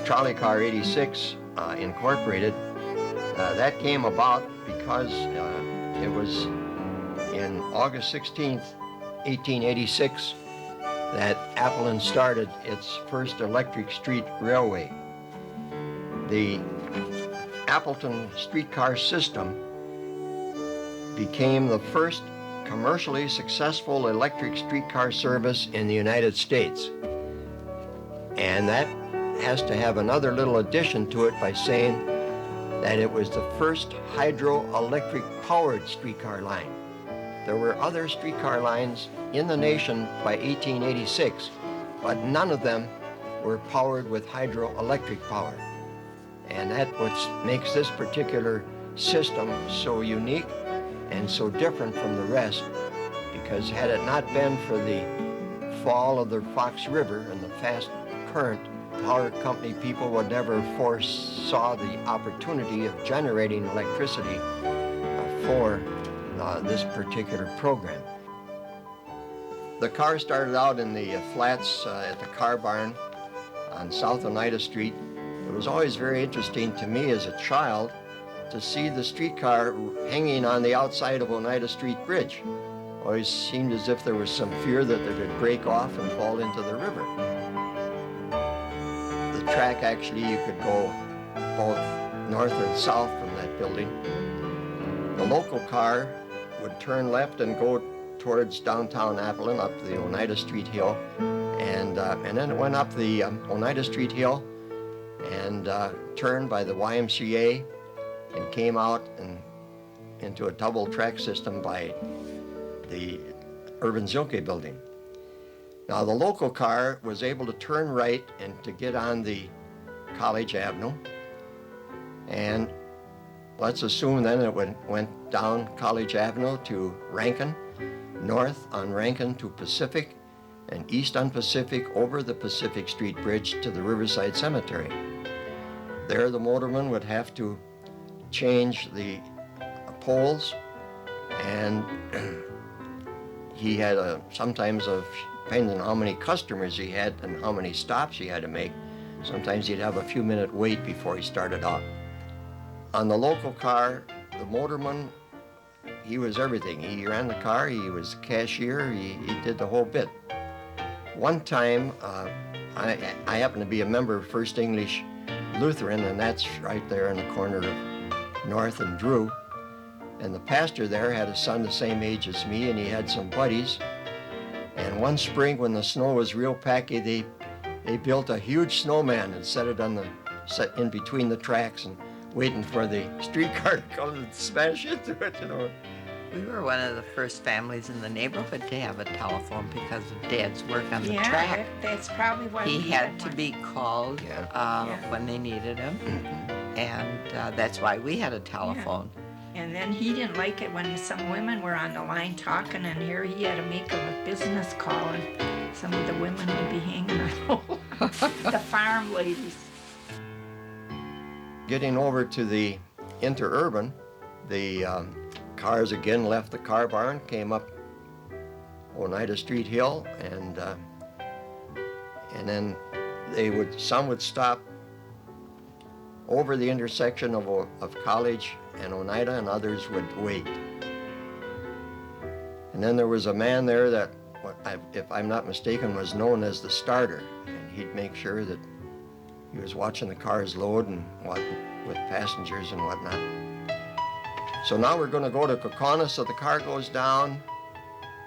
Trolley Car 86 Incorporated, that came about because it was in August 16th, 1886, that Appleton started its first electric street railway. The Appleton streetcar system became the first commercially successful electric streetcar service in the United States. And that has to have another little addition to it by saying that it was the first hydroelectric powered streetcar line. There were other streetcar lines in the nation by 1886, but none of them were powered with hydroelectric power. And that's what makes this particular system so unique and so different from the rest, because had it not been for the fall of the Fox River and the fast current, power company people would never foresaw the opportunity of generating electricity for this particular program. The car started out in the flats at the car barn on South Oneida Street. It was always very interesting to me as a child to see the streetcar hanging on the outside of Oneida Street Bridge. Always seemed as if there was some fear that it would break off and fall into the river. The track, actually, you could go both north and south from that building. The local car would turn left and go towards downtown Appleton up the Oneida Street Hill, and then it went up the Oneida Street Hill and turned by the YMCA and came out and into a double track system by the Urban Zilke building. Now the local car was able to turn right and to get on the College Avenue, and let's assume then it went down College Avenue to Rankin, north on Rankin to Pacific, and east on Pacific over the Pacific Street Bridge to the Riverside Cemetery. There the motorman would have to change the poles, and he had sometimes depending on how many customers he had and how many stops he had to make, sometimes he'd have a few minute wait before he started out. On the local car, the motorman, he was everything. He ran the car, he was cashier, he did the whole bit. One time, I happened to be a member of First English Lutheran, and that's right there in the corner of North and Drew. And the pastor there had a son the same age as me, and he had some buddies. And one spring when the snow was real packy, they built a huge snowman and set it in between the tracks and waiting for the streetcar to come and smash into it, you know. We were one of the first families in the neighborhood to have a telephone because of Dad's work on the track. Yeah, that's probably why he had to be called when they needed him, and that's why we had a telephone. Yeah. And then he didn't like it when some women were on the line talking, and here he had to make a business call, and some of the women would be hanging on the farm ladies. Getting over to the interurban, the cars again left the car barn, came up Oneida Street Hill, and then some would stop over the intersection of College and Oneida, and others would wait. And then there was a man there that, if I'm not mistaken, was known as the starter, and he'd make sure that he was watching the cars load and with passengers and whatnot. So now we're going to go to Kokona, so the car goes down,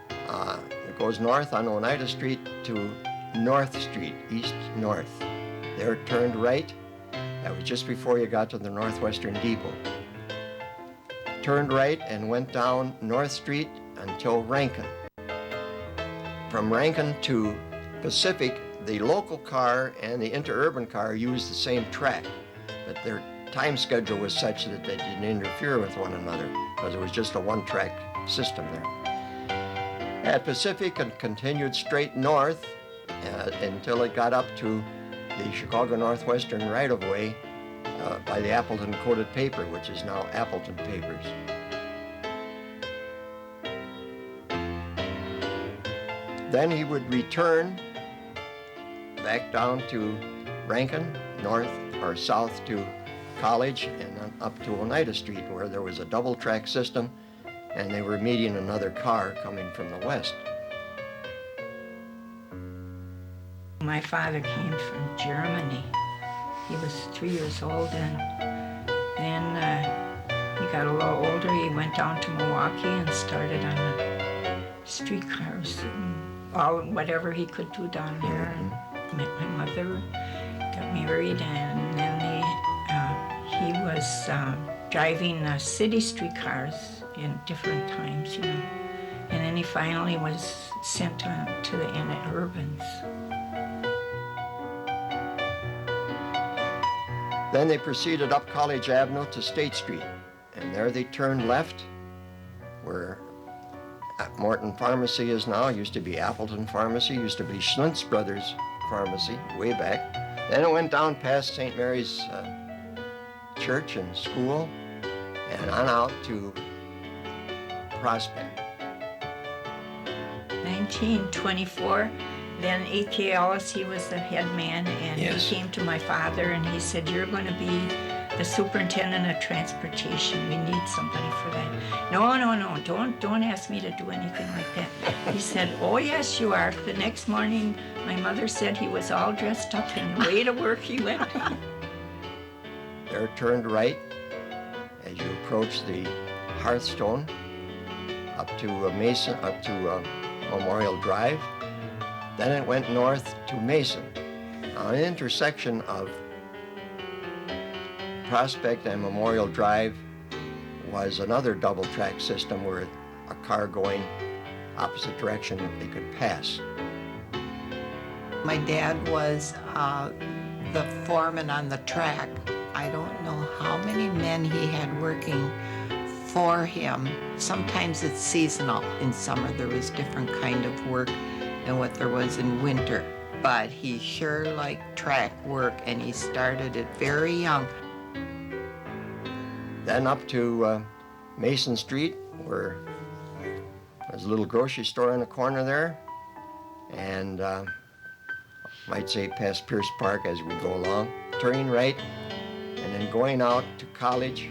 it goes north on Oneida Street to North Street, east-north. There it turned right. That was just before you got to the Northwestern Depot. Turned right and went down North Street until Rankin. From Rankin to Pacific, the local car and the interurban car used the same track, but their time schedule was such that they didn't interfere with one another because it was just a one-track system there. At Pacific, it continued straight north until it got up to the Chicago Northwestern right-of-way by the Appleton coated paper, which is now Appleton Papers. Then he would return back down to Rankin, north or south to College, and then up to Oneida Street, where there was a double track system, and they were meeting another car coming from the west. My father came from Germany. He was 3 years old, and then he got a little older. He went down to Milwaukee and started on the streetcars, all whatever he could do down there. And met my mother, got married, and then he was driving city streetcars in different times, you know. And then he finally was sent to the interurbans. Then they proceeded up College Avenue to State Street, and there they turned left, where Morton Pharmacy is now. It used to be Appleton Pharmacy, used to be Schlintz Brothers Pharmacy way back. Then it went down past St. Mary's Church and School and on out to Prospect. 1924, then E.K. Ellis, he was the head man, and Yes. he came to my father and he said, "You're going to be the superintendent of transportation. We need somebody for that." No, don't ask me to do anything like that. He said, "Oh yes, you are." The next morning, my mother said he was all dressed up and away to work he went. There turned right as you approach the Hearthstone up to Mason, up to Memorial Drive. Then it went north to Mason. On an intersection of Prospect and Memorial Drive was another double track system where a car going opposite direction they could pass. My dad was the foreman on the track. I don't know how many men he had working for him. Sometimes it's seasonal. In summer there was different kind of work than what there was in winter. But he sure liked track work, and he started it very young. Then up to Mason Street, where there's a little grocery store in the corner there, and might say past Pierce Park as we go along, turning right, and then going out to College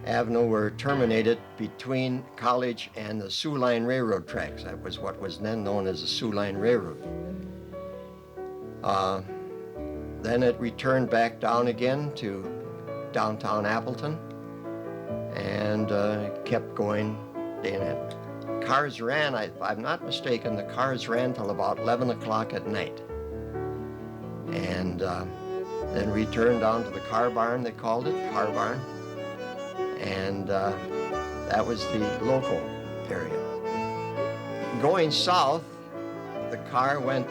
Avenue, where it terminated between College and the Sioux Line Railroad tracks. That was what was then known as the Sioux Line Railroad. Then it returned back down again to downtown Appleton, and kept going. Cars ran, if I'm not mistaken, the cars ran till about 11 o'clock at night. And then returned down to the car barn, they called it, car barn. And that was the local area. Going south, the car went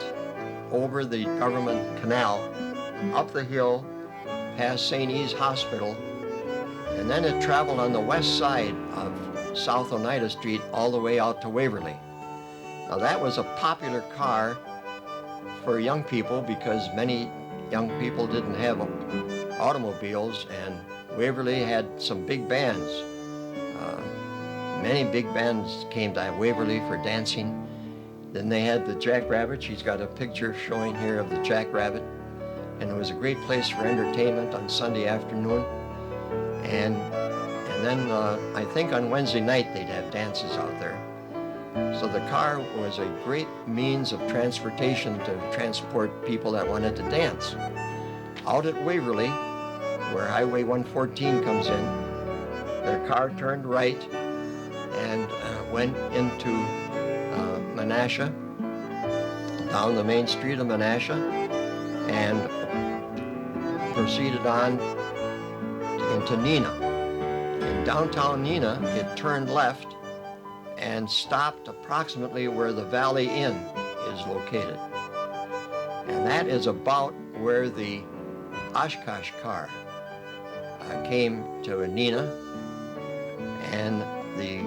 over the government canal, up the hill, past St. E's Hospital, and then it traveled on the west side of South Oneida Street all the way out to Waverly. Now that was a popular car for young people because many young people didn't have automobiles, and Waverly had some big bands. Many big bands came to Waverly for dancing. Then they had the Jackrabbit. She's got a picture showing here of the Jackrabbit. And it was a great place for entertainment on Sunday afternoon. And then I think on Wednesday night they'd have dances out there. So the car was a great means of transportation to transport people that wanted to dance. Out at Waverly, where Highway 114 comes in, their car turned right and went into Menasha, down the main street of Menasha, and proceeded on into Neenah. In downtown Neenah, it turned left and stopped approximately where the Valley Inn is located. And that is about where the Oshkosh car came to Neenah, and the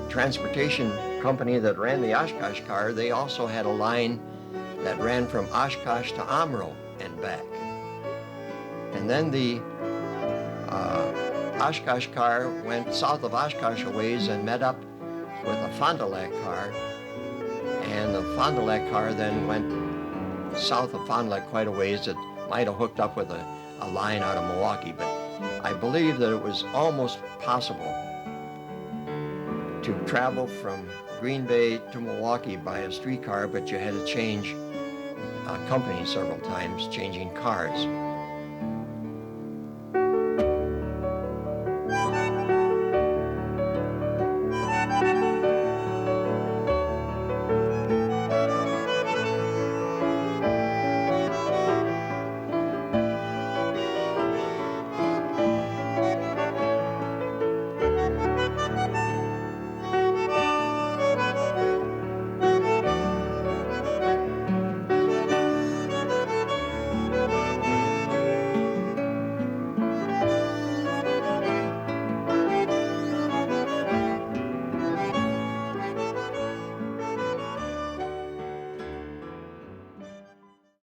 transportation company that ran the Oshkosh car, they also had a line that ran from Oshkosh to Omro and back. And then the Oshkosh car went south of Oshkosh a ways and met up with a Fond du Lac car, and the Fond du Lac car then went south of Fond du Lac quite a ways. It might have hooked up with a line out of Milwaukee, but I believe that it was almost possible to travel from Green Bay to Milwaukee by a streetcar, but you had to change companies several times, changing cars.